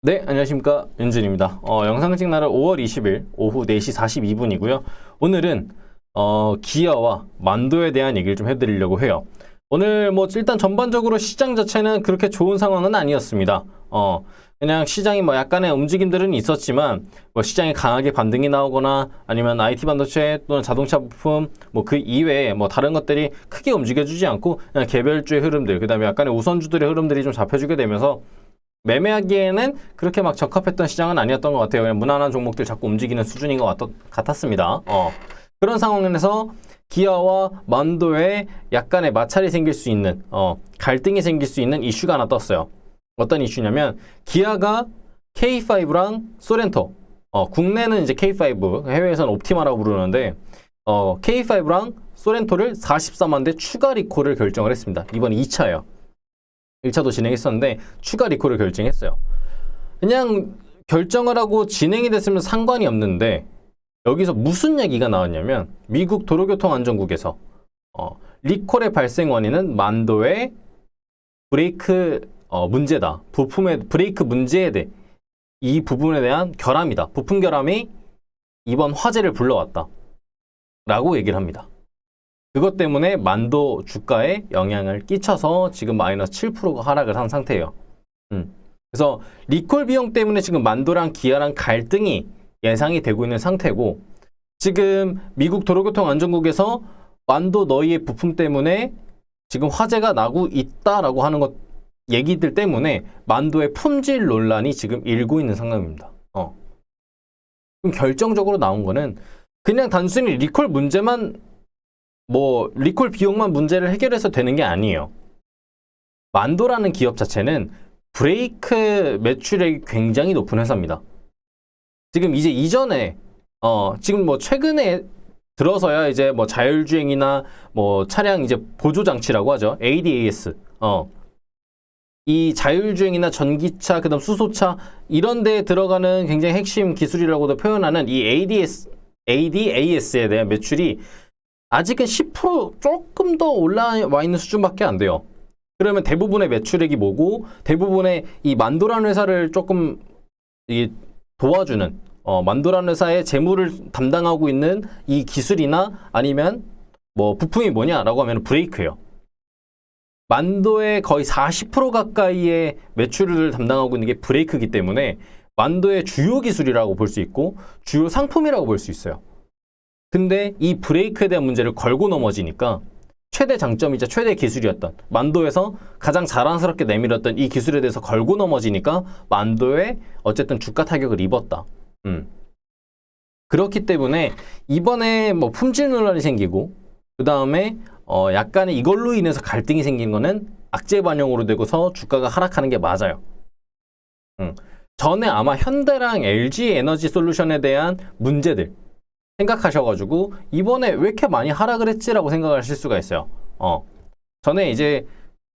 네, 안녕하십니까. 윤준입니다. 영상 찍은 날은 5월 20일 오후 4시 42분이고요. 오늘은 기아와 만도에 대한 얘기를 좀 해드리려고 해요. 오늘 일단 전반적으로 시장 자체는 그렇게 좋은 상황은 아니었습니다. 그냥 시장이 약간의 움직임들은 있었지만 시장이 강하게 반등이 나오거나 아니면 IT 반도체 또는 자동차 부품 그 이외에 다른 것들이 크게 움직여주지 않고 그냥 개별주의 흐름들, 그다음에 약간의 우선주들의 흐름들이 좀 잡혀주게 되면서 매매하기에는 그렇게 적합했던 시장은 아니었던 것 같아요. 그냥 무난한 종목들 자꾸 움직이는 수준인 것 같았습니다. 그런 상황에서 기아와 만도에 약간의 마찰이 생길 수 있는, 갈등이 생길 수 있는 이슈가 하나 떴어요. 어떤 이슈냐면 기아가 K5랑 소렌토, 국내는 이제 K5, 해외에서는 옵티마라고 부르는데 K5랑 소렌토를 44만 대 추가 리콜을 결정을 했습니다. 이번 2차예요. 1차도 진행했었는데 추가 리콜을 결정했어요. 그냥 결정을 하고 진행이 됐으면 상관이 없는데 여기서 무슨 얘기가 나왔냐면 미국 도로교통안전국에서 리콜의 발생 원인은 만도의 브레이크 문제다. 부품의 브레이크 문제에 대해 이 부분에 대한 결함이다. 부품 결함이 이번 화재를 불러왔다. 라고 얘기를 합니다. 그것 때문에 만도 주가에 영향을 끼쳐서 지금 마이너스 7%가 하락을 한 상태예요. 그래서 리콜 비용 때문에 지금 만도랑 기아랑 갈등이 예상이 되고 있는 상태고, 지금 미국 도로교통안전국에서 만도 너희의 부품 때문에 지금 화재가 나고 있다라고 하는 것 얘기들 때문에 만도의 품질 논란이 지금 일고 있는 상황입니다. 그럼 결정적으로 나온 거는 그냥 단순히 리콜 문제만 리콜 비용만 문제를 해결해서 되는 게 아니에요. 만도라는 기업 자체는 브레이크 매출액이 굉장히 높은 회사입니다. 지금 이제 이전에 지금 최근에 들어서야 이제 자율주행이나 차량 이제 보조 장치라고 하죠. ADAS. 이 자율주행이나 전기차, 그다음 수소차 이런 데에 들어가는 굉장히 핵심 기술이라고도 표현하는 이 ADAS에 대한 매출이 아직은 10% 조금 더 올라와 있는 수준밖에 안 돼요. 그러면 대부분의 매출액이 뭐고, 대부분의 이 만도라는 회사를 조금 도와주는, 만도라는 회사의 재무를 담당하고 있는 이 기술이나 아니면 부품이 뭐냐라고 하면 브레이크예요. 만도의 거의 40% 가까이의 매출을 담당하고 있는 게 브레이크이기 때문에 만도의 주요 기술이라고 볼 수 있고 주요 상품이라고 볼 수 있어요. 근데 이 브레이크에 대한 문제를 걸고 넘어지니까 최대 장점이자 최대 기술이었던 만도에서 가장 자랑스럽게 내밀었던 이 기술에 대해서 걸고 넘어지니까 만도에 어쨌든 주가 타격을 입었다. 그렇기 때문에 이번에 품질 논란이 생기고 그 다음에 약간의 이걸로 인해서 갈등이 생긴 거는 악재 반영으로 되고서 주가가 하락하는 게 맞아요. 전에 아마 현대랑 LG 에너지 솔루션에 대한 문제들 생각하셔가지고 이번에 왜 이렇게 많이 하락을 했지라고 생각하실 수가 있어요. 전에 이제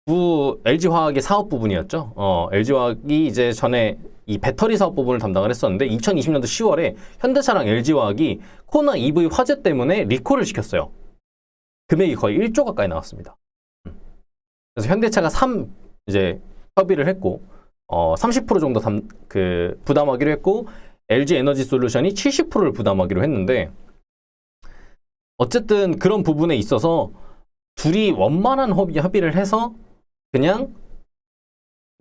LG화학의 사업 부분이었죠. LG화학이 이제 전에 이 배터리 사업 부분을 담당을 했었는데 2020년도 10월에 현대차랑 LG화학이 코로나 EV 화재 때문에 리콜을 시켰어요. 금액이 거의 1조 가까이 나왔습니다. 그래서 현대차가 이제 협의를 했고 30% 정도 부담하기로 했고 LG 에너지 솔루션이 70%를 부담하기로 했는데, 어쨌든 그런 부분에 있어서 둘이 원만한 협의를 해서 그냥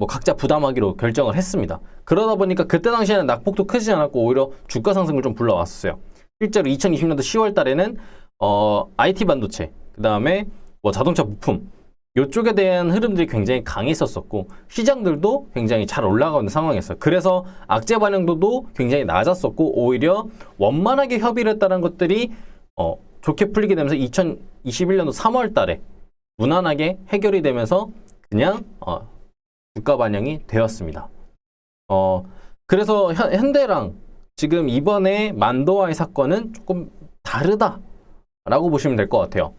각자 부담하기로 결정을 했습니다. 그러다 보니까 그때 당시에는 낙폭도 크지 않았고 오히려 주가 상승을 좀 불러왔었어요. 실제로 2020년도 10월 달에는 IT 반도체, 그 다음에 자동차 부품 이쪽에 대한 흐름들이 굉장히 강했었고 시장들도 굉장히 잘 올라가는 상황이었어요. 그래서 악재 반영도도 굉장히 낮았었고 오히려 원만하게 협의를 했다는 것들이 좋게 풀리게 되면서 2021년도 3월 달에 무난하게 해결이 되면서 그냥 주가 반영이 되었습니다. 그래서 현대랑 지금 이번에 만도와의 사건은 조금 다르다라고 보시면 될 것 같아요.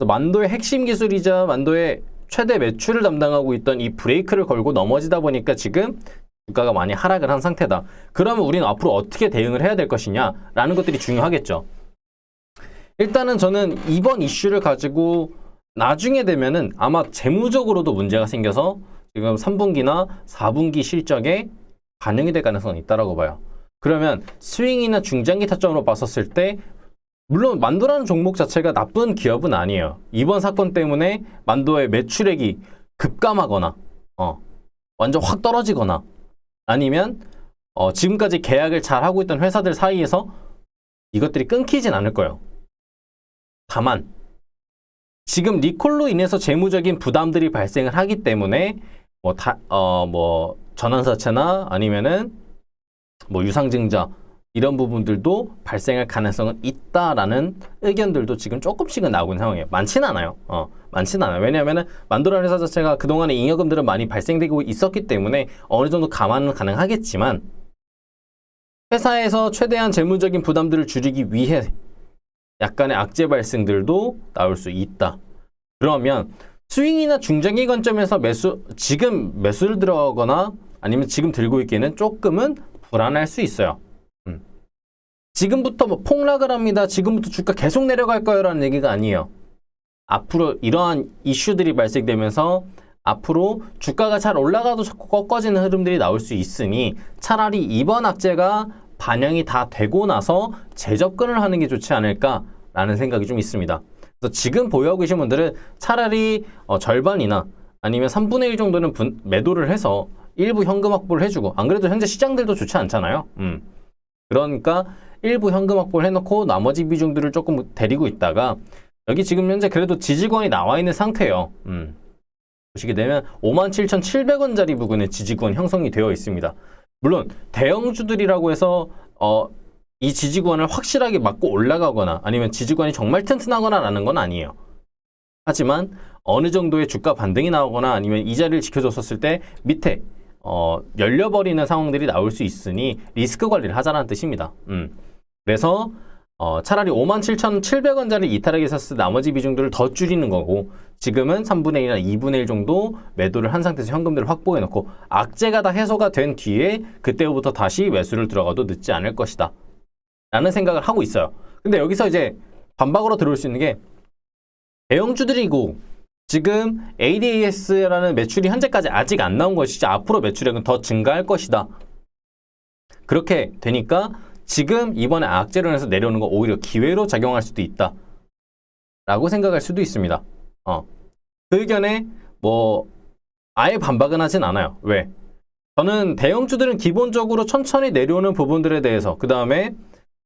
만도의 핵심 기술이자 만도의 최대 매출을 담당하고 있던 이 브레이크를 걸고 넘어지다 보니까 지금 주가가 많이 하락을 한 상태다. 그러면 우리는 앞으로 어떻게 대응을 해야 될 것이냐라는 것들이 중요하겠죠. 일단은 저는 이번 이슈를 가지고 나중에 되면은 아마 재무적으로도 문제가 생겨서 지금 3분기나 4분기 실적에 반영이 될 가능성은 있다라고 봐요. 그러면 스윙이나 중장기 타점으로 봤었을 때 물론 만도라는 종목 자체가 나쁜 기업은 아니에요. 이번 사건 때문에 만도의 매출액이 급감하거나 완전 확 떨어지거나 아니면 지금까지 계약을 잘 하고 있던 회사들 사이에서 이것들이 끊기진 않을 거예요. 다만 지금 리콜로 인해서 재무적인 부담들이 발생을 하기 때문에 전환사채나 아니면은 유상증자 이런 부분들도 발생할 가능성은 있다라는 의견들도 지금 조금씩은 나오고 있는 상황이에요. 많지는 않아요. 많지는 않아요. 왜냐하면은 만도라는 회사 자체가 그동안에 잉여금들은 많이 발생되고 있었기 때문에 어느 정도 감안은 가능하겠지만 회사에서 최대한 재무적인 부담들을 줄이기 위해 약간의 악재 발생들도 나올 수 있다. 그러면 스윙이나 중장기 관점에서 지금 매수를 들어가거나 아니면 지금 들고 있기에는 조금은 불안할 수 있어요. 지금부터 폭락을 합니다. 지금부터 주가 계속 내려갈 거예요 라는 얘기가 아니에요. 앞으로 이러한 이슈들이 발생되면서 앞으로 주가가 잘 올라가도 자꾸 꺾어지는 흐름들이 나올 수 있으니 차라리 이번 악재가 반영이 다 되고 나서 재접근을 하는 게 좋지 않을까라는 생각이 좀 있습니다. 그래서 지금 보유하고 계신 분들은 차라리 절반이나 아니면 3분의 1 정도는 매도를 해서 일부 현금 확보를 해주고 안 그래도 현재 시장들도 좋지 않잖아요. 그러니까 일부 현금 확보를 해놓고 나머지 비중들을 조금 데리고 있다가 여기 지금 현재 그래도 지지권이 나와 있는 상태예요. 보시게 되면 57,700원짜리 부근에 지지권 형성이 되어 있습니다. 물론 대형주들이라고 해서 이 지지권을 확실하게 맞고 올라가거나 아니면 지지권이 정말 튼튼하거나 라는 건 아니에요. 하지만 어느 정도의 주가 반등이 나오거나 아니면 이 자리를 지켜줬었을 때 밑에 열려버리는 상황들이 나올 수 있으니 리스크 관리를 하자는 뜻입니다. 그래서 차라리 57,700원짜리 이탈하게 샀을 때 나머지 비중들을 더 줄이는 거고 지금은 3분의 1이나 2분의 1 정도 매도를 한 상태에서 현금들을 확보해 놓고 악재가 다 해소가 된 뒤에 그때부터 다시 매수를 들어가도 늦지 않을 것이다 라는 생각을 하고 있어요. 근데 여기서 이제 반박으로 들어올 수 있는 게 대형주들이고 지금 ADAS라는 매출이 현재까지 아직 안 나온 것이지 앞으로 매출액은 더 증가할 것이다. 그렇게 되니까 지금 이번에 악재로 인해서 내려오는 거 오히려 기회로 작용할 수도 있다 라고 생각할 수도 있습니다. 그 의견에 아예 반박은 하진 않아요. 왜? 저는 대형주들은 기본적으로 천천히 내려오는 부분들에 대해서 그 다음에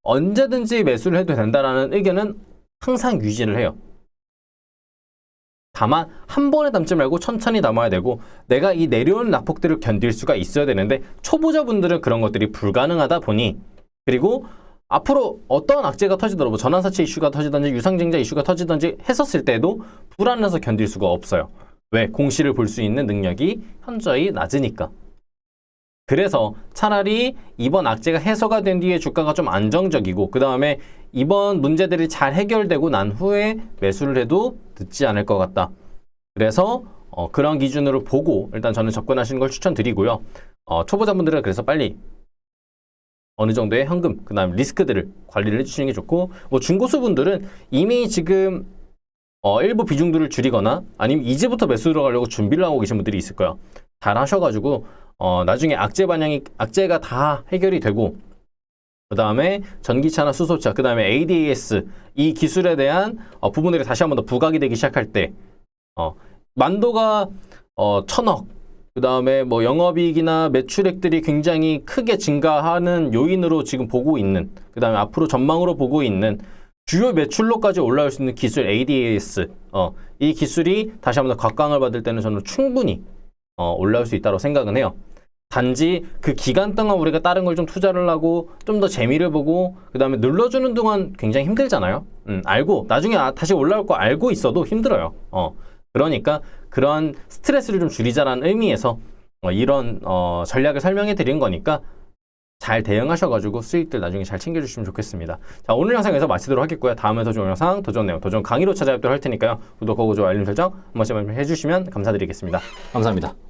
언제든지 매수를 해도 된다라는 의견은 항상 유지를 해요. 다만 한 번에 담지 말고 천천히 담아야 되고 내가 이 내려오는 낙폭들을 견딜 수가 있어야 되는데 초보자분들은 그런 것들이 불가능하다 보니 그리고 앞으로 어떤 악재가 터지더라도 전환사채 이슈가 터지든지 유상증자 이슈가 터지든지 했었을 때도 불안해서 견딜 수가 없어요. 왜? 공시를 볼 수 있는 능력이 현저히 낮으니까. 그래서 차라리 이번 악재가 해소가 된 뒤에 주가가 좀 안정적이고 그 다음에 이번 문제들이 잘 해결되고 난 후에 매수를 해도 늦지 않을 것 같다. 그래서 그런 기준으로 보고 일단 저는 접근하시는 걸 추천드리고요. 초보자분들은 그래서 빨리 어느 정도의 현금, 그 다음 리스크들을 관리를 해주시는 게 좋고 중고수분들은 이미 지금 일부 비중들을 줄이거나 아니면 이제부터 매수 들어가려고 준비를 하고 계신 분들이 있을 거예요. 잘 하셔가지고 나중에 악재가 다 해결이 되고 그 다음에 전기차나 수소차, 그 다음에 ADAS 이 기술에 대한 부분들이 다시 한 번 더 부각이 되기 시작할 때 만도가 1,000억 그 다음에 영업이익이나 매출액들이 굉장히 크게 증가하는 요인으로 지금 보고 있는 그 다음에 앞으로 전망으로 보고 있는 주요 매출로까지 올라올 수 있는 기술 ADAS 이 기술이 다시 한 번 더 각광을 받을 때는 저는 충분히 올라올 수 있다고 생각은 해요. 단지 그 기간 동안 우리가 다른 걸 좀 투자를 하고 좀 더 재미를 보고 그 다음에 눌러주는 동안 굉장히 힘들잖아요. 알고 나중에 다시 올라올 거 알고 있어도 힘들어요. 그러니까 그런 스트레스를 좀 줄이자라는 의미에서 이런 전략을 설명해 드린 거니까 잘 대응하셔가지고 수익들 나중에 잘 챙겨주시면 좋겠습니다. 자, 오늘 영상 여기서 마치도록 하겠고요. 다음에 더 좋은 영상, 더 좋은 내용, 더 좋은 강의로 찾아뵙도록 할 테니까요. 구독하고 좋아요, 알림 설정 한 번씩 해주시면 감사드리겠습니다. 감사합니다.